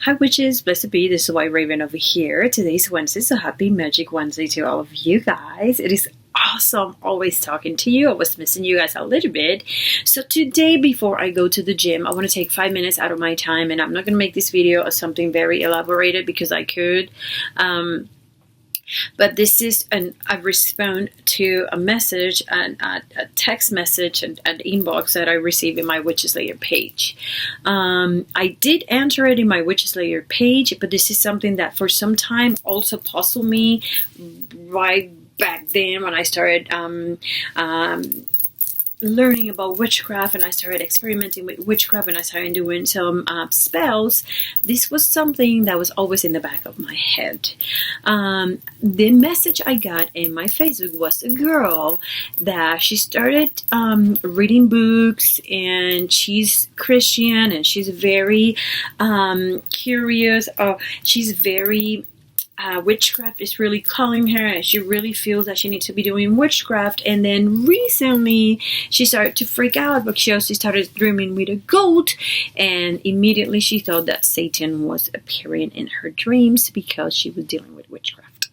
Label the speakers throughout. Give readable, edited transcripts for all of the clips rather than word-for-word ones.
Speaker 1: Hi witches, blessed be, this is White Raven over here. Today's Wednesday, so happy Magic Wednesday to all of you guys. It is awesome always talking to you. I was missing you guys a little bit. So today, before I go to the gym, I want to take 5 minutes out of my time, and I'm not going to make this video as something very elaborated because I could. But this is I respond to a message, a text message, and an inbox that I received in my Witches Layer page. I did answer it in my Witches Layer page, but this is something that for some time also puzzled me right back then when I started learning about witchcraft, and I started experimenting with witchcraft, and I started doing some spells. This was something that was always in the back of my head. The message I got in my Facebook was a girl that she started reading books, and she's Christian, and she's very curious. She's very witchcraft is really calling her, and she really feels that she needs to be doing witchcraft. And then recently she started to freak out because she started dreaming with a goat, and immediately she thought that Satan was appearing in her dreams because she was dealing with witchcraft.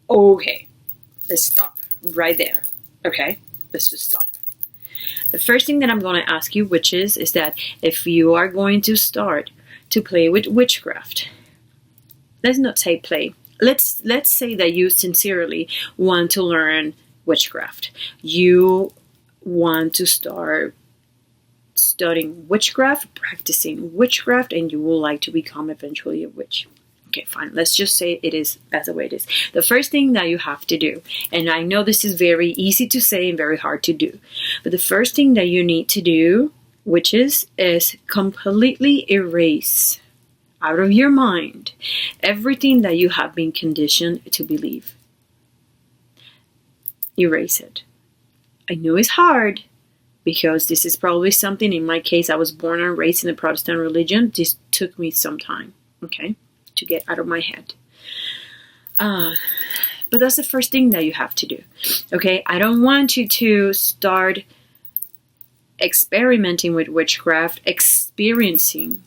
Speaker 1: Okay, let's stop right there. Okay, let's just stop. The first thing that I'm going to ask you, witches, is that if you are going to start to play with witchcraft, let's not say play. Let's say that you sincerely want to learn witchcraft. You want to start studying witchcraft, practicing witchcraft, and you will like to become eventually a witch. Okay, fine. Let's just say it is as the way it is. The first thing that you have to do, and I know this is very easy to say and very hard to do, but the first thing that you need to do, witches, is completely erase out of your mind everything that you have been conditioned to believe. Erase it. I know it's hard because this is probably something, in my case, I was born and raised in the Protestant religion. This took me some time, okay, to get out of my head. But that's the first thing that you have to do, okay? I don't want you to start experimenting with witchcraft, experiencing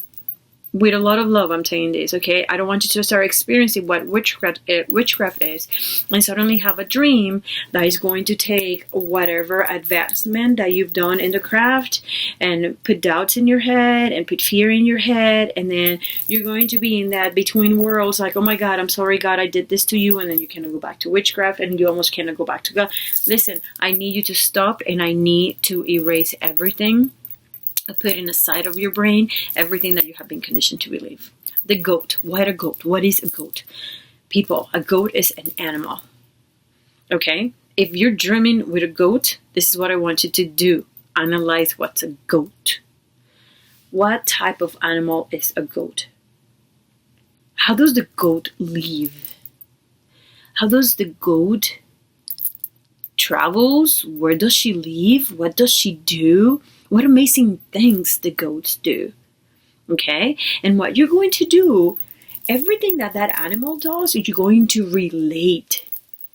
Speaker 1: with a lot of love, I'm saying this, okay? I don't want you to start experiencing what witchcraft is and suddenly have a dream that is going to take whatever advancement that you've done in the craft and put doubts in your head and put fear in your head, and then you're going to be in that between worlds, like, oh my God, I'm sorry, God, I did this to you, and then you cannot go back to witchcraft, and you almost cannot go back to God. Listen, I need you to stop, and I need to erase everything. Put in the side of your brain everything that you have been conditioned to believe. The goat. What a goat? What is a goat? People, a goat is an animal. Okay? If you're dreaming with a goat, this is what I want you to do. Analyze what's a goat. What type of animal is a goat? How does the goat live? How does the goat travels? Where does she live? What does she do? What amazing things the goats do, okay? And what you're going to do, everything that that animal does, you're going to relate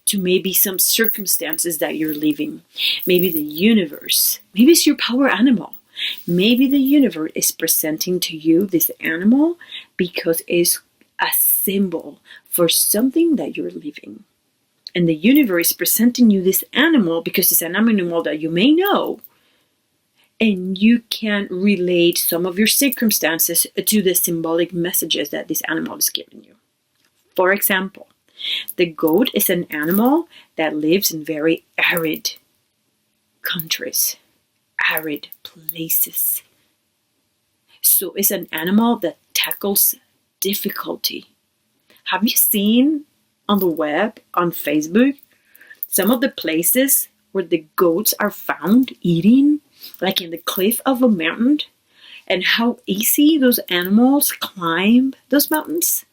Speaker 1: to maybe some circumstances that you're living. Maybe the universe. Maybe it's your power animal. Maybe the universe is presenting to you this animal because it's a symbol for something that you're living. And the universe is presenting you this animal because it's an animal that you may know, and you can relate some of your circumstances to the symbolic messages that this animal is giving you. For example, the goat is an animal that lives in very arid countries, arid places. So it's an animal that tackles difficulty. Have you seen on the web, on Facebook, some of the places where the goats are found eating, like in the cliff of a mountain, and how easy those animals climb those mountains?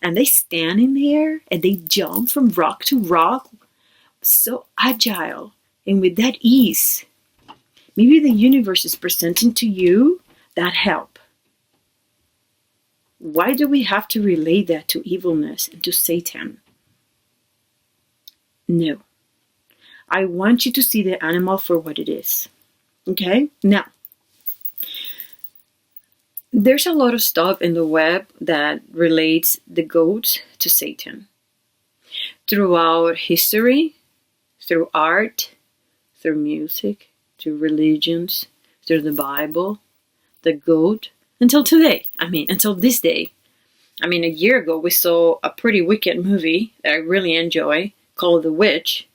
Speaker 1: And they stand in there and they jump from rock to rock, so agile and with that ease. Maybe the universe is presenting to you that help. Why do we have to relate that to evilness and to Satan? No. I want you to see the animal for what it is. Okay? Now, There's a lot of stuff in the web that relates the goat to Satan. Throughout history, through art, through music, through religions, through the Bible, the goat, until today. Until this day. A year ago we saw a pretty wicked movie that I really enjoy called The Witch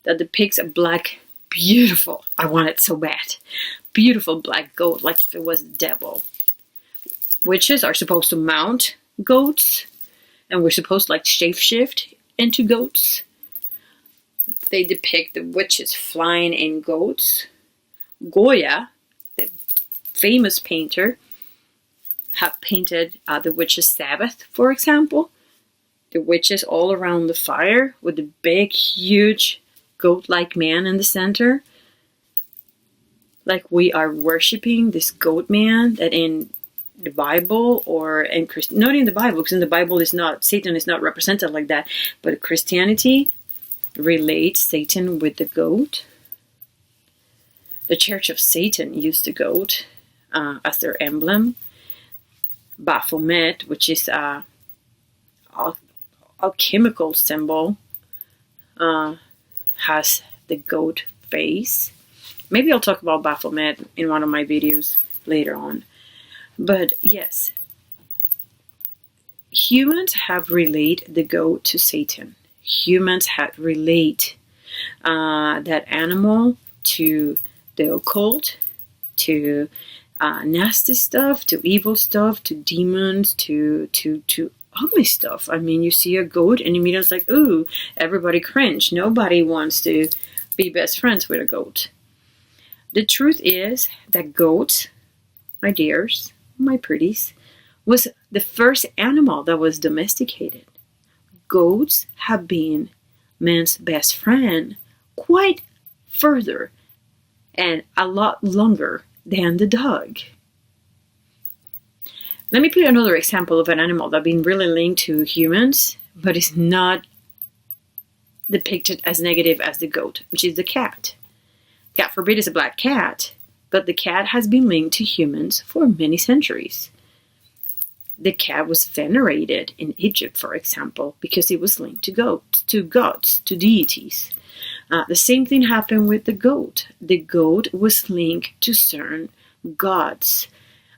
Speaker 1: that depicts a black, beautiful, I want it so bad, beautiful black goat like if it was the devil. Witches are supposed to mount goats, and we're supposed to shape-shift into goats. They depict the witches flying in goats. Goya, the famous painter, have painted the witches' Sabbath, for example. The witches all around the fire with the big, huge, goat-like man in the center. Like we are worshipping this goat man that in the Bible or in not in the Bible, because in the Bible Satan is not represented like that, but Christianity relates Satan with the goat. The Church of Satan used the goat as their emblem. Baphomet, which is a alchemical symbol, has the goat face. Maybe I'll talk about Baphomet in one of my videos later on. But yes, humans have related the goat to Satan. Humans have relate that animal to the occult, to nasty stuff, to evil stuff, to demons, to ugly stuff. You see a goat and immediately it's like, ooh, everybody cringe. Nobody wants to be best friends with a goat. The truth is that goats, my dears, my pretties, was the first animal that was domesticated. Goats have been man's best friend quite further and a lot longer than the dog. Let me put another example of an animal that's been really linked to humans, but is not depicted as negative as the goat, which is the cat. God forbid it's a black cat, but the cat has been linked to humans for many centuries. The cat was venerated in Egypt, for example, because it was linked to gods, to deities. The same thing happened with the goat. The goat was linked to certain gods,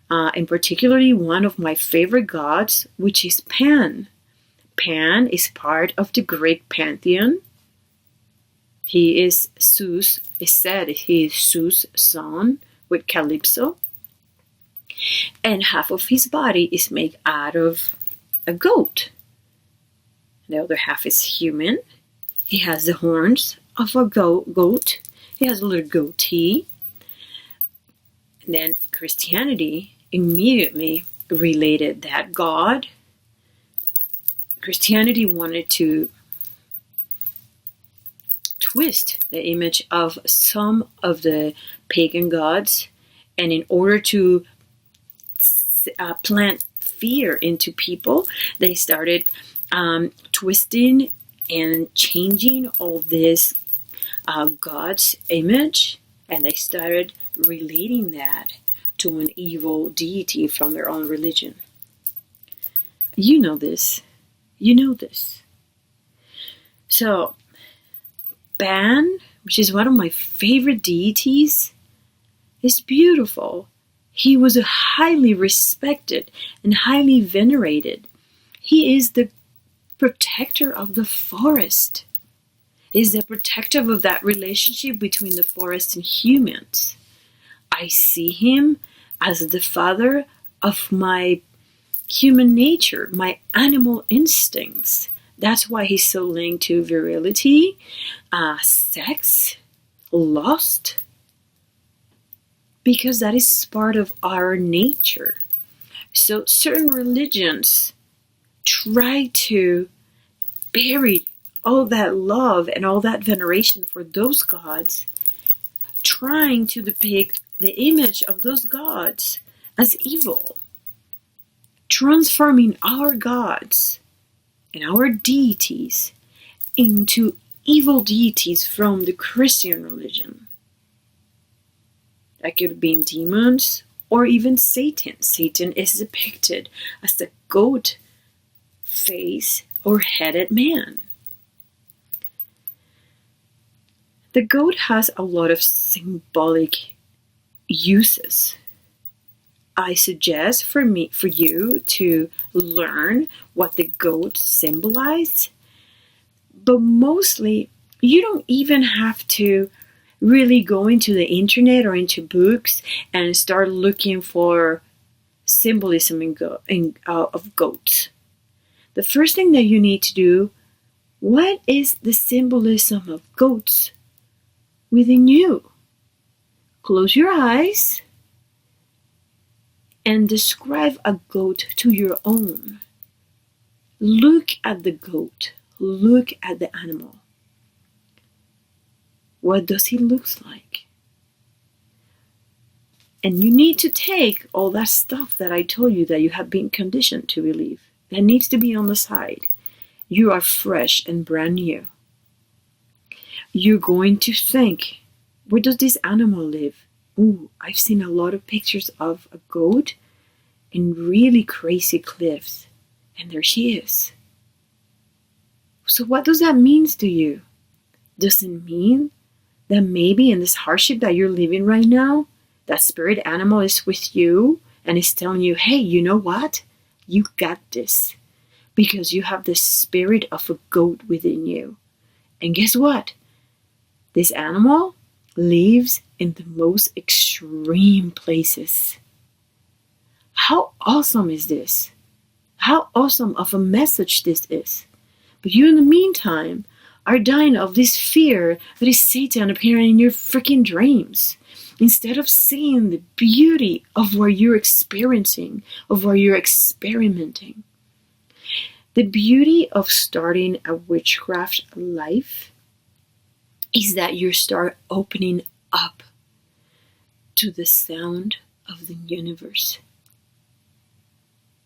Speaker 1: and particularly one of my favorite gods, which is Pan. Pan is part of the Greek pantheon. He is Zeus. It's said he is Zeus' son with Calypso. And half of his body is made out of a goat. The other half is human. He has the horns of a goat. He has a little goatee. And then Christianity immediately related that God. Christianity wanted to twist the image of some of the pagan gods, and in order to plant fear into people, they started twisting and changing all this God's image, and they started relating that to an evil deity from their own religion. You know this. You know this. So, Pan, which is one of my favorite deities, is beautiful. He was highly respected and highly venerated. He is the protector of the forest. He is the protector of that relationship between the forest and humans. I see him as the father of my human nature, my animal instincts. That's why he's so linked to virility, sex, lust, because that is part of our nature. So certain religions try to bury all that love and all that veneration for those gods, trying to depict the image of those gods as evil, transforming our gods and our deities into evil deities from the Christian religion. That could have been demons or even Satan. Satan is depicted as the goat face or headed man. The goat has a lot of symbolic uses. I suggest for you to learn what the goat symbolize, but mostly you don't even have to really go into the internet or into books and start looking for symbolism of goats. The first thing that you need to do, what is the symbolism of goats within you? Close your eyes and describe a goat to your own. Look at the goat. Look at the animal. What does he look like? And you need to take all that stuff that I told you that you have been conditioned to believe. That needs to be on the side. You are fresh and brand new. You're going to think, where does this animal live? Ooh, I've seen a lot of pictures of a goat in really crazy cliffs. And there she is. So what does that mean to you? Does it mean that maybe in this hardship that you're living right now, that spirit animal is with you and is telling you, hey, you know what? You got this. Because you have the spirit of a goat within you. And guess what? This animal lives in the most extreme places. How awesome is this? How awesome of a message this is. But you in the meantime are dying of this fear that is Satan appearing in your freaking dreams. Instead of seeing the beauty of what you're experiencing, of what you're experimenting. The beauty of starting a witchcraft life is that you start opening up to the sound of the universe,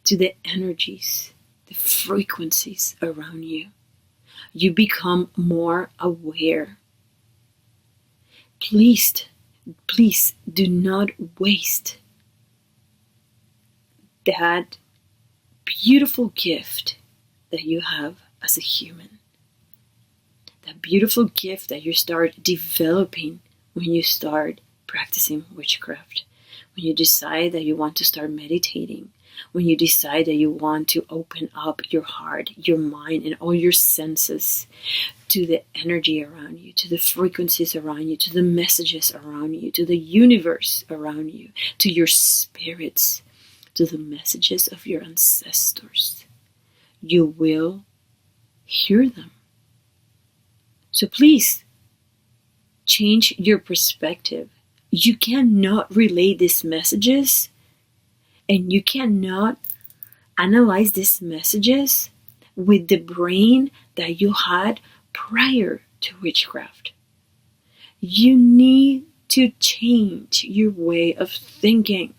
Speaker 1: to the energies, the frequencies around you. You become more aware. Please do not waste that beautiful gift that you have as a human. That beautiful gift that you start developing when you start practicing witchcraft. When you decide that you want to start meditating. When you decide that you want to open up your heart, your mind, and all your senses to the energy around you, to the frequencies around you, to the messages around you, to the universe around you, to your spirits, to the messages of your ancestors. You will hear them. So please, change your perspective. You cannot relay these messages and you cannot analyze these messages with the brain that you had prior to witchcraft. You need to change your way of thinking.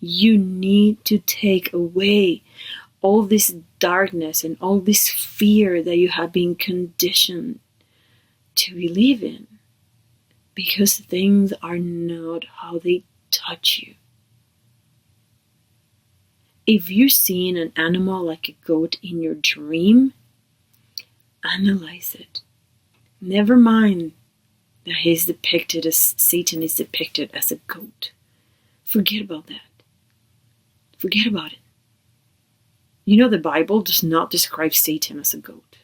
Speaker 1: You need to take away all this darkness and all this fear that you have been conditioned to believe in. Because things are not how they touch you. If you're seeing an animal like a goat in your dream, analyze it. Never mind that Satan is depicted as a goat. Forget about that. Forget about it. You know the Bible does not describe Satan as a goat.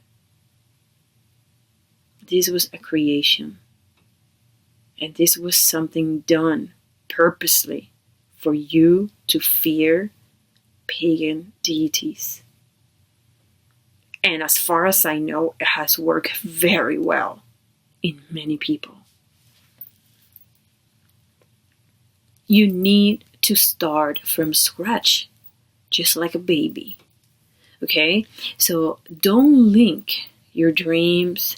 Speaker 1: This was a creation. And this was something done purposely for you to fear pagan deities. And as far as I know, it has worked very well in many people. You need to start from scratch, just like a baby. Okay? So don't link your dreams.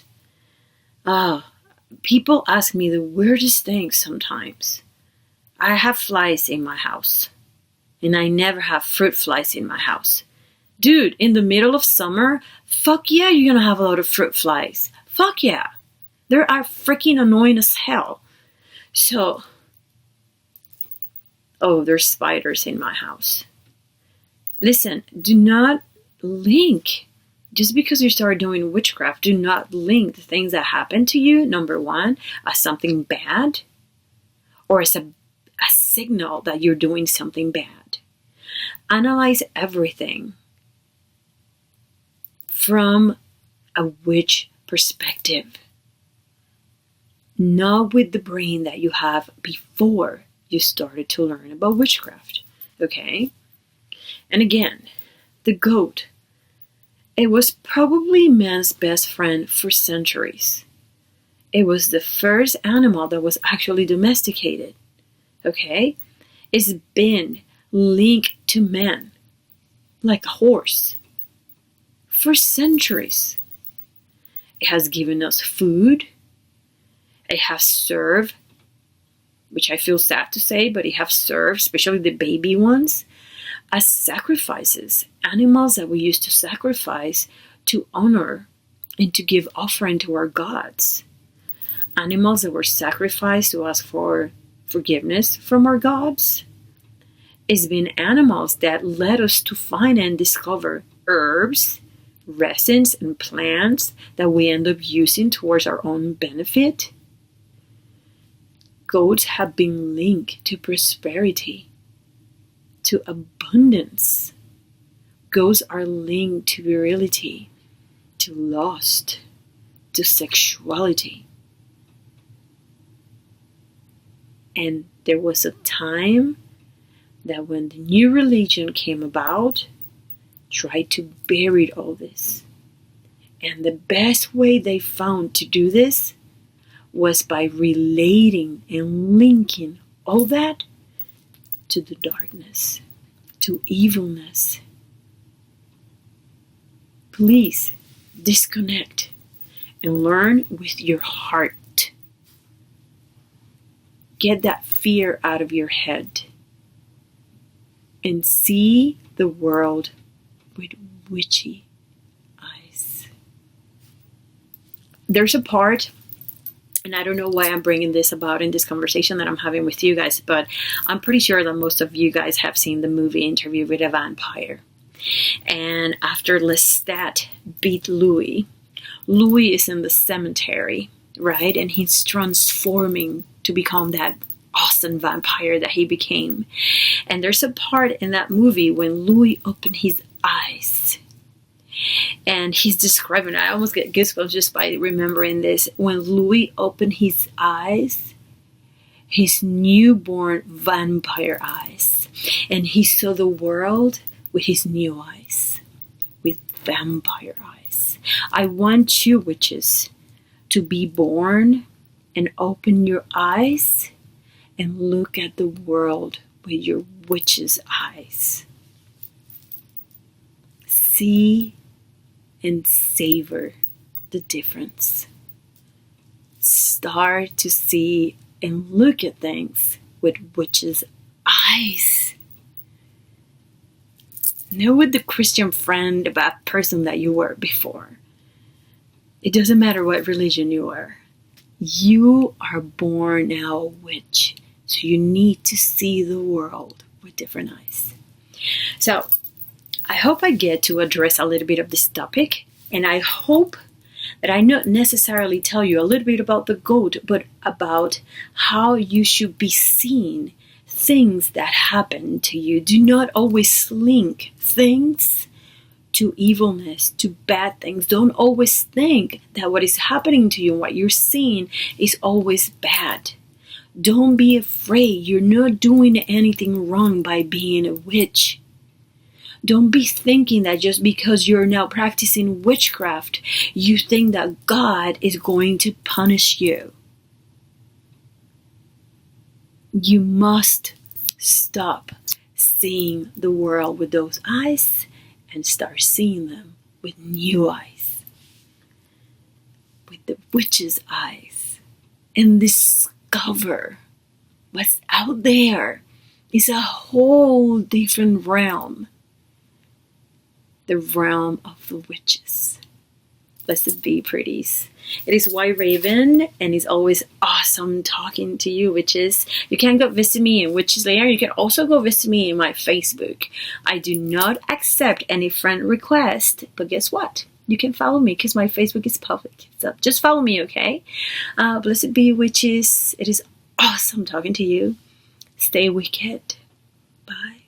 Speaker 1: People ask me the weirdest things sometimes. I have flies in my house. And I never have fruit flies in my house. Dude, in the middle of summer, fuck yeah, you're gonna have a lot of fruit flies. Fuck yeah. They are freaking annoying as hell. So, oh, there's spiders in my house. Listen, do not link. Just because you start doing witchcraft, do not link the things that happen to you, number one, as something bad or as a signal that you're doing something bad. Analyze everything from a witch perspective, not with the brain that you have before you started to learn about witchcraft. Okay? And again, the goat. It was probably man's best friend for centuries. It was the first animal that was actually domesticated. Okay? It's been linked to man like a horse for centuries. It has given us food. It has served, which I feel sad to say, but it has served, especially the baby ones, as sacrifices, animals that we used to sacrifice to honor and to give offering to our gods. Animals that were sacrificed to ask for forgiveness from our gods. It's been animals that led us to find and discover herbs, resins, and plants that we end up using towards our own benefit. Goats have been linked to prosperity, to abundance. Goats are linked to virility, to lust, to sexuality. And there was a time that when the new religion came about, tried to bury all this. And the best way they found to do this was by relating and linking all that to the darkness, to evilness. Please disconnect and learn with your heart. Get that fear out of your head and see the world with witchy eyes. There's a part, and I don't know why I'm bringing this about in this conversation that I'm having with you guys, but I'm pretty sure that most of you guys have seen the movie Interview with a Vampire. And after Lestat beat Louis, Louis is in the cemetery, right? And he's transforming to become that awesome vampire that he became. And there's a part in that movie when Louis opened his eyes. And he's describing, I almost get goosebumps just by remembering this. When Louis opened his eyes, his newborn vampire eyes, and he saw the world with his new eyes, with vampire eyes. I want you, witches, to be born and open your eyes and look at the world with your witch's eyes. See and savor the difference. Start to see and look at things with witch's eyes. Know with the Christian friend about person that you were before. It doesn't matter what religion you are. You are born now a witch. So you need to see the world with different eyes. So I hope I get to address a little bit of this topic. And I hope that I not necessarily tell you a little bit about the goat, but about how you should be seeing things that happen to you. Do not always link things to evilness, to bad things. Don't always think that what is happening to you and what you're seeing is always bad. Don't be afraid. You're not doing anything wrong by being a witch. Don't be thinking that just because you're now practicing witchcraft, you think that God is going to punish you. You must stop seeing the world with those eyes and start seeing them with new eyes. With the witch's eyes. And discover what's out there is a whole different realm. The realm of the witches. Blessed be, pretties. It is White Raven, and it's always awesome talking to you, witches. You can go visit me in Witches Lair. You can also go visit me in my Facebook. I do not accept any friend request, but guess what? You can follow me because my Facebook is public. So just follow me, okay? Blessed be, witches. It is awesome talking to you. Stay wicked. Bye.